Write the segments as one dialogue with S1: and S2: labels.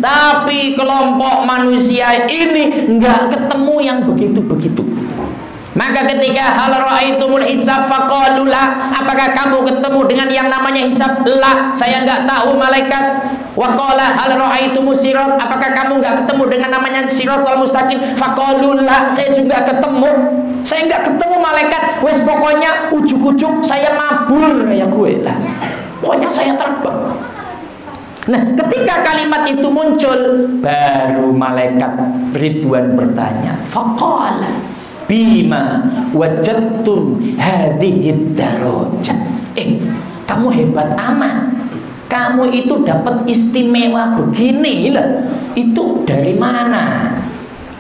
S1: Tapi kelompok manusia ini nggak ketemu yang begitu-begitu. Maka ketika hal ra'aitumul hisab faqalu la, apakah kamu ketemu dengan yang namanya hisab? La, saya nggak tahu malaikat. Wa qala hal ra'aitumus sirat, apakah kamu nggak ketemu dengan namanya siratal mustaqim? Faqalu la, saya juga ketemu. Saya nggak ketemu malaikat. Wes pokoknya ujuk-ujuk saya mabur kayak gue lah. Pokoknya saya terbang. Nah, ketika kalimat itu muncul, baru malaikat Ridwan bertanya, faqala bima wajadtum hadhihi darajat. Kamu hebat amat. Kamu itu dapat istimewa begini lah. Itu dari mana?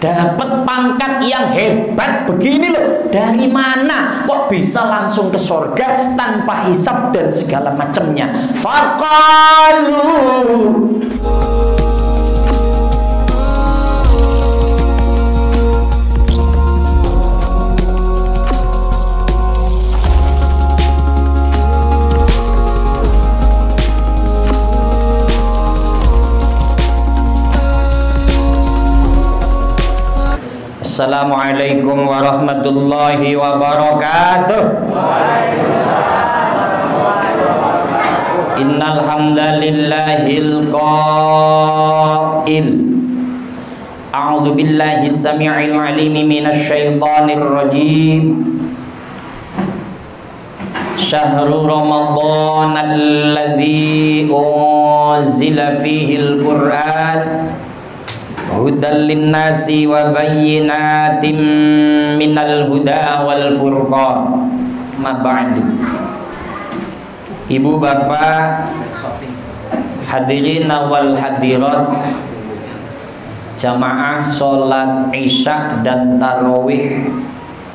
S1: Dapat pangkat yang hebat begini loh. Dari mana? Kok bisa langsung ke surga tanpa hisab dan segala macamnya? Faqalu. Assalamualaikum warahmatullahi wabarakatuh. Innal hamdalillahil qail. A'udzu billahi samii'il 'aliim minasy syaithaanir rajiim. Syahrul Ramadhan alladzi unzila fihil Qur'an hudan linnasi wa bayyinatin minal huda wal furqan. Ma ba'du. Ibu bapak hadirin wal hadirat, jamaah sholat isya dan tarawih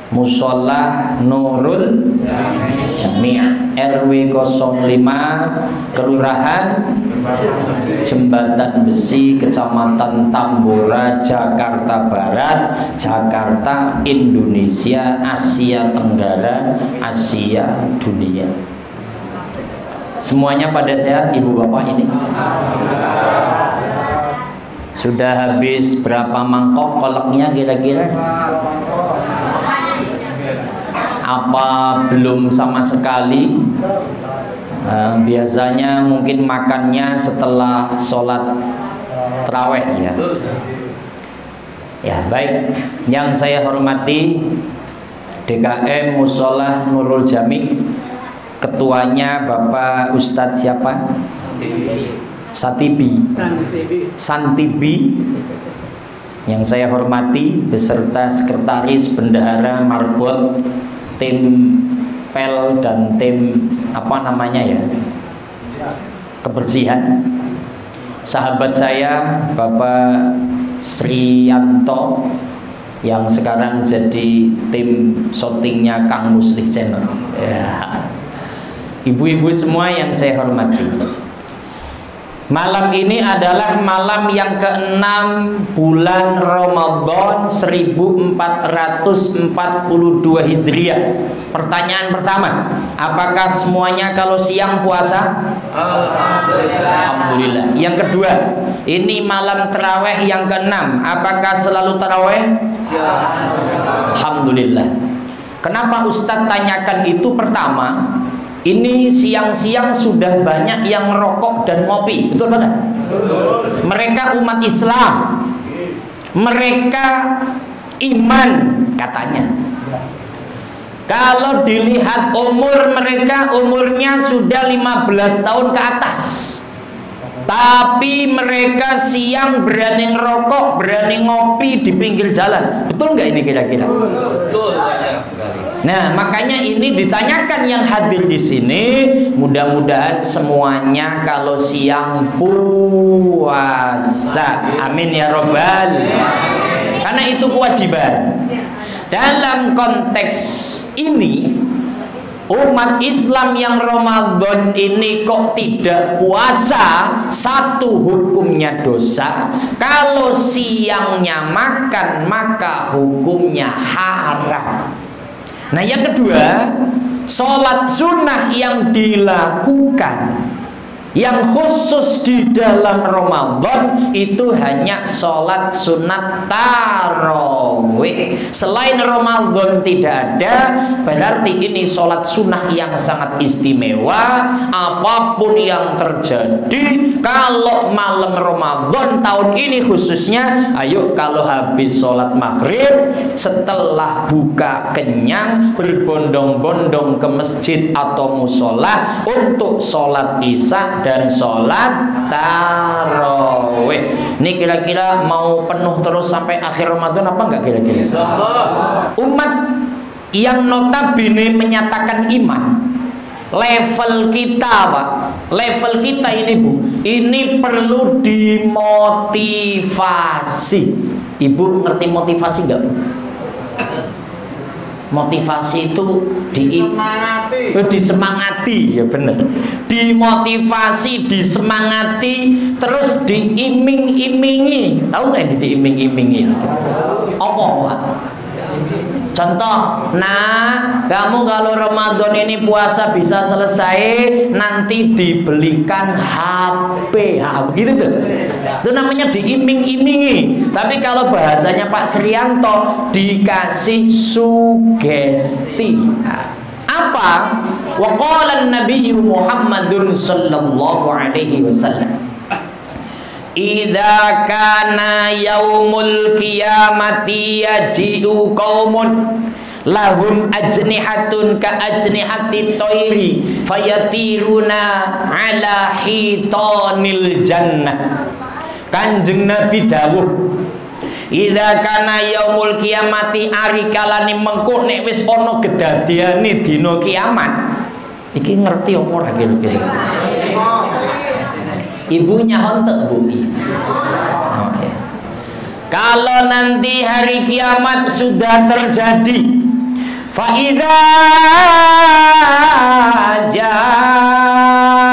S1: Musola Nurul Jami' RW 05 Kelurahan Jembatan Besi, Kecamatan Tambora, Jakarta Barat, Jakarta, Indonesia, Asia Tenggara, Asia dunia. Semuanya pada sehat ibu bapak ini? Sudah habis berapa mangkok kolaknya kira-kira? Apa belum sama sekali? Biasanya mungkin makannya setelah sholat tarawih ya. Ya baik, yang saya hormati DKM Musola Nurul Jami, ketuanya Bapak Ustadz siapa? Santibi. Yang saya hormati beserta sekretaris, bendahara, marbot, tim pel dan tim apa namanya ya, kebersihan. Sahabat saya Bapak Sriyanto yang sekarang jadi tim syutingnya Kang Muslih Channel ya. Ibu-ibu semua yang saya hormati, malam ini adalah malam yang ke-6 bulan Ramadan 1442 Hijriah. Pertanyaan pertama, apakah semuanya kalau siang puasa? Alhamdulillah. Yang kedua, ini malam tarawih yang ke-6, apakah selalu tarawih? Alhamdulillah. Kenapa Ustadz tanyakan itu? Pertama, ini siang-siang sudah banyak yang merokok dan ngopi, betul benar? Mereka umat Islam, mereka iman katanya. Kalau dilihat umur mereka, umurnya sudah 15 tahun ke atas. Tapi mereka siang berani ngerokok, berani ngopi di pinggir jalan. Betul nggak ini kira-kira? Betul, banyak sekali. Nah, makanya ini ditanyakan yang hadir di sini. Mudah-mudahan semuanya kalau siang puasa. Amin ya robbal. Karena itu kewajiban. Dalam konteks ini, umat Islam yang Ramadan ini kok tidak puasa, satu hukumnya dosa. Kalau siangnya makan, maka hukumnya haram. Nah yang kedua, sholat sunnah yang dilakukan Yang khusus di dalam Ramadan itu hanya sholat sunat tarawih. Selain Ramadan tidak ada. Berarti ini sholat sunnah yang sangat istimewa. Apapun yang terjadi, kalau malam Ramadan tahun ini khususnya, ayo kalau habis sholat maghrib, setelah buka kenyang, berbondong-bondong ke masjid atau musola untuk sholat isya dan sholat tarawih. Ini kira-kira mau penuh terus sampai akhir Ramadan apa enggak kira-kira? Umat yang notabene menyatakan iman, level kita Pak, level kita ini Bu, ini perlu dimotivasi. Ibu ngerti motivasi enggak Bu? Motivasi itu disemangati, ya bener. Dimotivasi, disemangati, terus diiming-imingi. Tahu nggak ini diiming-imingi? Apa Pak? Contoh, nah kamu kalau Ramadan ini puasa bisa selesai, nanti dibelikan HP, begitu tuh. Itu namanya diiming-imingi. Tapi kalau bahasanya Pak Srianto, dikasih sugesti. Apa? Wa qala an-nabiy Muhammadun sallallahu alaihi wasallam, idza kana yaumul qiyamati yaji'u qaumun lahum ajnihatun ka ajnihati thairi fayatiruna ala hitanil jannah. Kanjeng Nabi dawuh, idza kana yaumul qiyamati, ari kalane mengko nek wis ana kedadiane dina kiamat. Iki ngerti apa ora kira-kira? Ibunya hontek Bu. Okay. Kalau nanti hari kiamat sudah terjadi, fa idza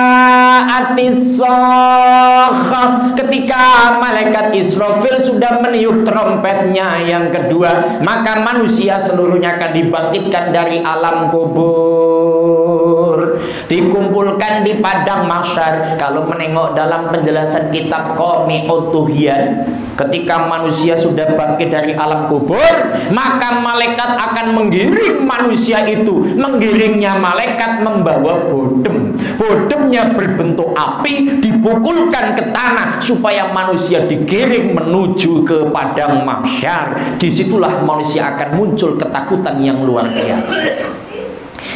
S1: ja'atis sakhah, ketika malaikat Israfil sudah meniup trompetnya yang kedua, maka manusia seluruhnya akan dibangkitkan dari alam kubur, dikumpulkan di padang mahsyar. Kalau menengok dalam penjelasan kitab Qami'ut Tuhyan, ketika manusia sudah bangkit dari alam kubur, maka malaikat akan menggiring manusia itu. Menggiringnya malaikat membawa bodem. Bodemnya berbentuk api, dipukulkan ke tanah supaya manusia digiring menuju ke padang mahsyar. Disitulah manusia akan muncul ketakutan yang luar biasa.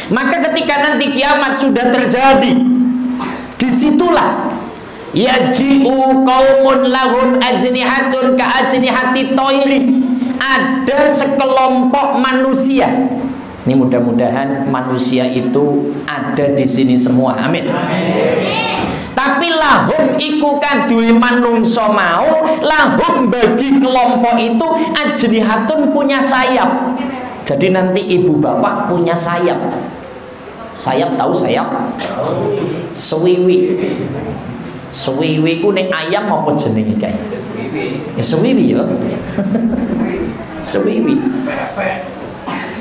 S1: Maka ketika nanti kiamat sudah terjadi, disitulah yaji'u qaumun lahum ajnihatun ka ajnihati thairi, ada sekelompok manusia. Ini mudah-mudahan manusia itu ada di sini semua. Amin. Tapi lahum iku kaduwe manungsa mau, lahum bagi kelompok itu ajnihatun, punya sayap. Jadi nanti ibu bapak punya sayap. Sayap, tahu sayap? Sewiwi. Sewiwi ku nek ayam apa jenenge kae? Ya sewiwi ya. Sewiwi.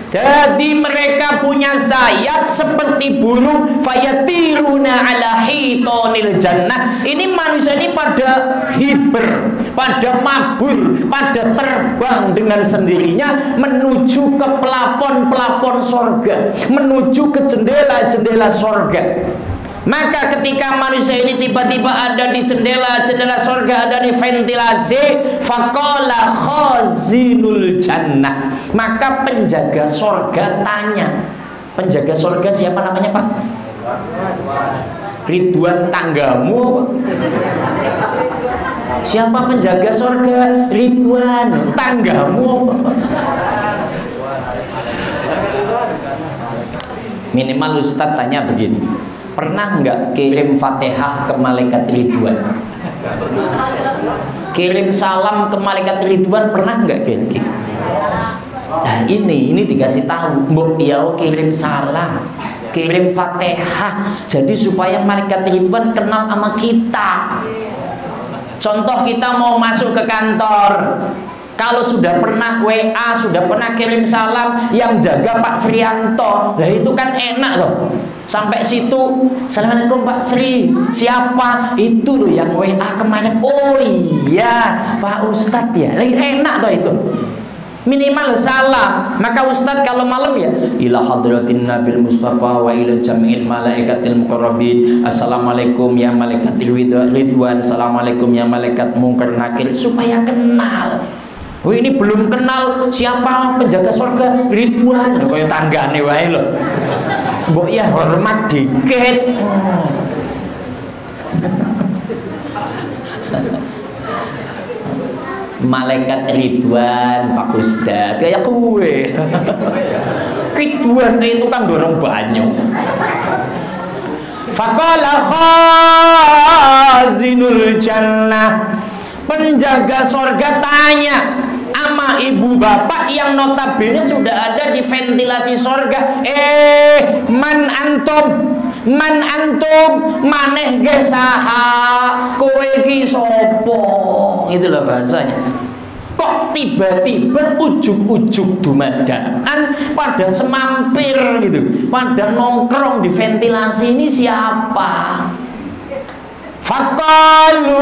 S1: Jadi mereka punya sayap seperti burung, fayatiruna ala hitonil jannah. Ini manusia ini pada hiber, pada mabur, pada terbang dengan sendirinya menuju ke pelapon-pelapon sorga, menuju ke jendela-jendela sorga. Maka ketika manusia ini tiba-tiba ada di jendela-jendela sorga, ada di ventilasi, faqala khazinul jannah, maka penjaga sorga tanya. Penjaga sorga siapa namanya Pak? Ridwan, tanggamu. Siapa penjaga sorga? Ridwan, tanggamu. Minimal Ustadz tanya begini, pernah nggak kirim Fatihah ke malaikat Ridwan? Kirim salam ke malaikat Ridwan pernah nggak kira-kira? Nah ini dikasih tahu, mbok ya kirim salam, kirim Fatihah, jadi supaya malaikat Ridwan kenal sama kita. Contoh kita mau masuk ke kantor, Kalau sudah pernah WA, sudah pernah kirim salam, yang jaga Pak Srianto, lah itu kan enak loh. Sampai situ, Assalamualaikum Pak Sri, siapa? Itu loh yang WA kemarin. Oh iya, Pak Ustadz ya, lagi enak toh itu. Minimal salam. Maka Ustadz kalau malam ya, ila hadratin nabil mustafa wa ila jami'il malaikatil muqarrabin, assalamualaikum ya malaikatil ridwan, assalamualaikum ya malaikat mungkar nakir, supaya kenal. Oh ini belum kenal siapa penjaga surga, Ridwan, kayak tanggane wae lho. Mbok ya hormat dikit. Malaikat Ridwan, Pak Ustadz, kayak kue. Ridwan itu kan dorong banyak. Faqala khazinul jannah, penjaga surga tanya sama ibu bapak yang notabene sudah ada di ventilasi surga. Man antum maneh ge saha, kowe ki sapa? Itu loh bahasanya. Kok tiba-tiba ujug-ujug dumadan pada semampir gitu, pada nongkrong di ventilasi, ini siapa? Faqalu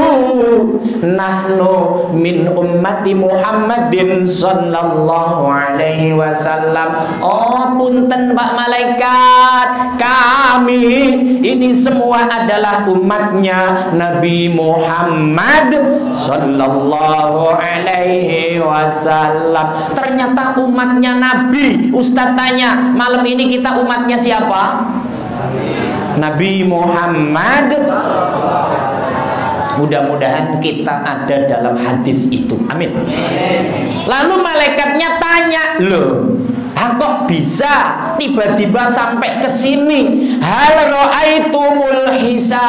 S1: nahnu min ummati Muhammadin sallallahu alaihi wasallam. Oh punten Pak Malaikat, kami ini semua adalah umatnya Nabi Muhammad sallallahu alaihi wasallam. Ternyata umatnya Nabi. Ustadz tanya, malam ini kita umatnya siapa? Nabi Muhammad. Mudah-mudahan kita ada dalam hadis itu. Amin. Lalu malaikatnya tanya, loh, kok bisa tiba-tiba sampai ke sini? Hal ra'aitumul hisab?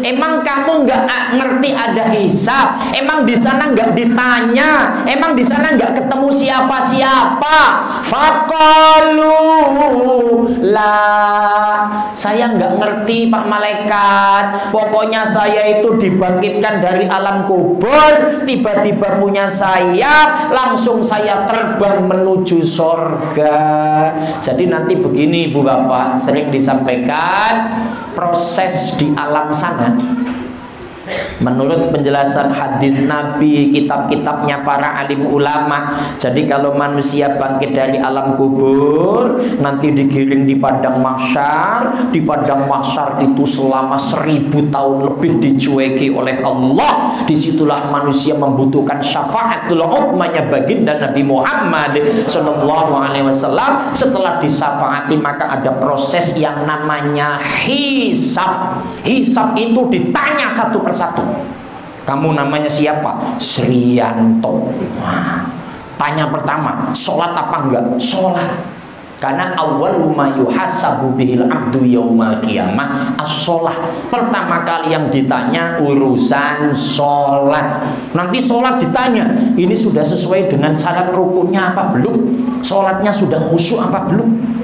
S1: Emang kamu nggak ngerti ada hisab? Emang di sana nggak ditanya? Emang di sana nggak ketemu siapa-siapa? Faqalu lah, saya nggak ngerti Pak Malaikat. Pokoknya saya itu dibangkitkan dari alam kubur, tiba-tiba punya sayap, langsung saya terbang menuju surga. Jadi nanti begini Bu Bapak, sering disampaikan proses di alam sana. Menurut penjelasan hadis Nabi, kitab-kitabnya para alim ulama, jadi kalau manusia bangkit dari alam kubur, nanti digiring di padang mahsyar. Di padang mahsyar itu selama 1000 tahun lebih dicueki oleh Allah. Disitulah manusia membutuhkan syafaatul ummahnya baginda Nabi Muhammad sallallahu alaihi wasallam. Setelah disyafaati maka ada proses yang namanya hisab. Hisab itu ditanya satu persatu. Kamu namanya siapa? Srianto. Wah. Tanya pertama, sholat apa enggak? Sholat. Karena awal ma yuhasabu bihil abdu yaumal qiyamah as-sholat. Pertama kali yang ditanya urusan sholat. Nanti sholat ditanya, ini sudah sesuai dengan syarat rukunnya apa belum? Sholatnya sudah khusyuk apa belum?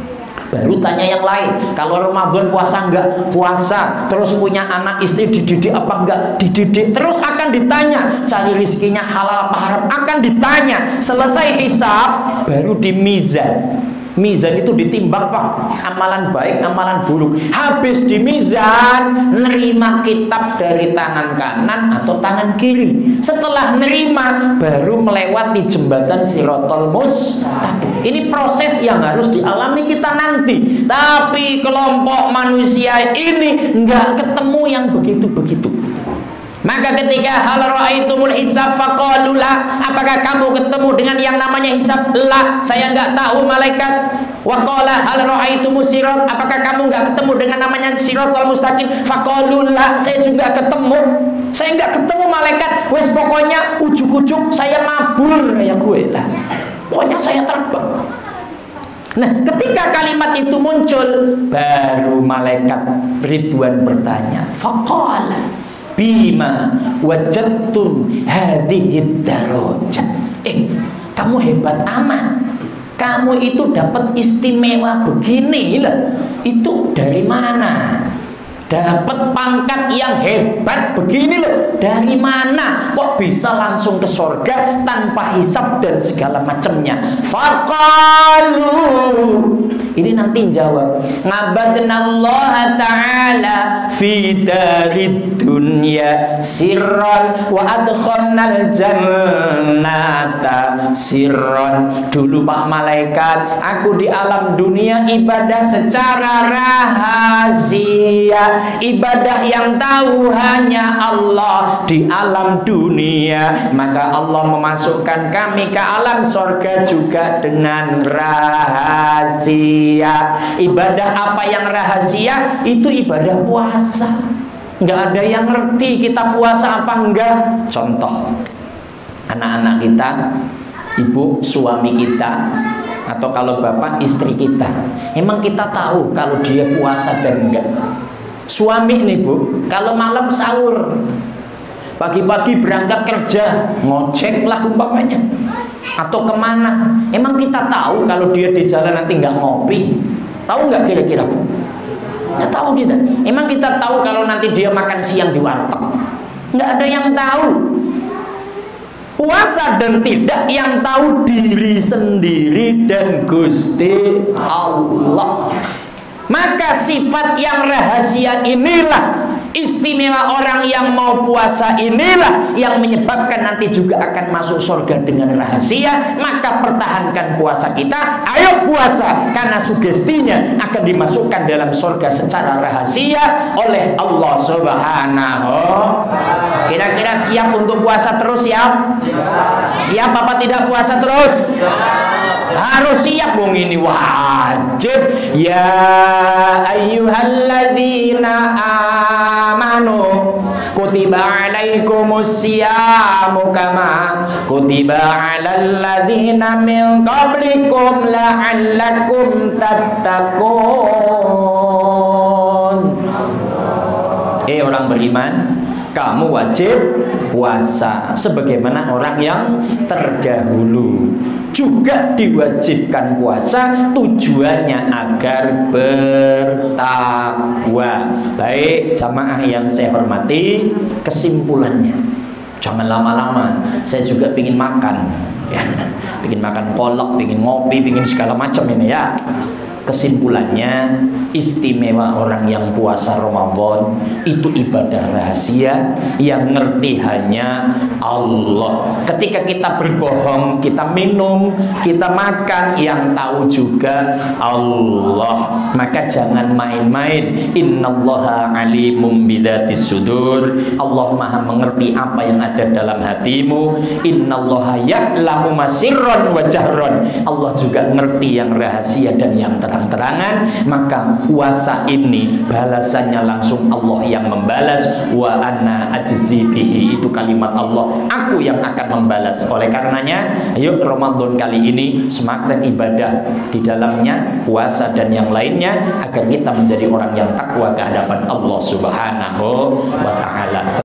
S1: Baru tanya yang lain. Kalau Ramadan puasa enggak? Puasa. Terus punya anak istri dididik apa enggak? Dididik. Terus akan ditanya cari rizkinya halal apa haram, akan ditanya. Selesai hisab baru di mizan. Mizan itu ditimbang Pak, amalan baik, amalan buruk. Habis di mizan, nerima kitab dari tangan kanan atau tangan kiri. Setelah nerima, baru melewati jembatan Sirotol Mustaqim. Ini proses yang harus dialami kita nanti. Tapi kelompok manusia ini nggak ketemu yang begitu-begitu. Maka ketika hal ra'aitumul hisab faqalu la, apakah kamu ketemu dengan yang namanya hisab? La, saya enggak tahu malaikat. Wa qala hal ra'aitumus sirat, apakah kamu enggak ketemu dengan namanya siratal mustaqim? Faqalu la, saya juga ketemu. Saya enggak ketemu malaikat. Wes pokoknya ujuk-ujuk saya mabur kayak gue lah. Pokoknya saya terbang. Nah, ketika kalimat itu muncul, baru malaikat Ridwan bertanya, faqala bima wajadtum hadhihi darajat. Kamu hebat amat. Kamu itu dapat istimewa begini lah. Itu dari mana? Dapat pangkat yang hebat begini loh. Dari mana? Kok kok bisa langsung ke surga tanpa hisab dan segala macamnya? Faqalu, ini nanti jawab, ngabadnallaha ta'ala fi darid dunya sirran wa adkhalnal jannata sirran. Dulu Pak Malaikat, aku di alam dunia ibadah secara rahasia, ibadah yang tahu hanya Allah di alam dunia, maka Allah memasukkan kami ke alam surga juga dengan rahasia. Ibadah apa yang rahasia? Itu ibadah puasa. Nggak ada yang ngerti kita puasa apa enggak. Contoh, anak-anak kita, ibu, suami kita, atau kalau bapak, istri kita, emang kita tahu kalau dia puasa dan enggak? Suami nih Bu, kalau malam sahur, pagi-pagi berangkat kerja, ngocek lah umpamanya, atau kemana, emang kita tahu kalau dia di jalan nanti nggak ngopi? Tahu nggak kira-kira Bu? Nggak tahu kita. Emang kita tahu kalau nanti dia makan siang di warteg? Nggak ada yang tahu. Puasa dan tidak, yang tahu diri sendiri dan Gusti Allah. Maka sifat yang rahasia inilah, istimewa orang yang mau puasa inilah yang menyebabkan nanti juga akan masuk surga dengan rahasia. Maka pertahankan puasa kita, ayo puasa, karena sugestinya akan dimasukkan dalam surga secara rahasia oleh Allah Subhanahu. Kira-kira siap untuk puasa terus? Siap? Siap apa tidak puasa terus? Harus siap, wong ini wajib. Ya ayyuhalladzina amanu kutiba alaikumus siyamu kama kutiba alal ladzina min qablikum la'allakum tattaqun. Orang beriman, kamu wajib puasa sebagaimana orang yang terdahulu juga diwajibkan puasa, tujuannya agar bertakwa. Baik jamaah yang saya hormati, kesimpulannya jangan lama-lama. Saya juga pingin makan, ya, pingin makan kolak, pingin ngopi, pingin segala macam ini ya. Kesimpulannya, istimewa orang yang puasa Ramadan itu ibadah rahasia yang ngerti hanya Allah. Ketika kita berbohong, kita minum, kita makan, yang tahu juga Allah. Maka jangan main-main. Innallaha alimum bidatis sudur. Allah Maha mengerti apa yang ada dalam hatimu. Innallaha ya'lamu ma sirran wa jahran. Allah juga ngerti yang rahasia dan yang terang-terangan. Maka puasa ini balasannya langsung Allah yang membalas. Wa anna ajzi bihi, itu kalimat Allah, aku yang akan membalas. Oleh karenanya, ayo Ramadan kali ini semakin ibadah di dalamnya, puasa dan yang lainnya, agar kita menjadi orang yang takwa ke hadapan Allah Subhanahu wa ta'ala.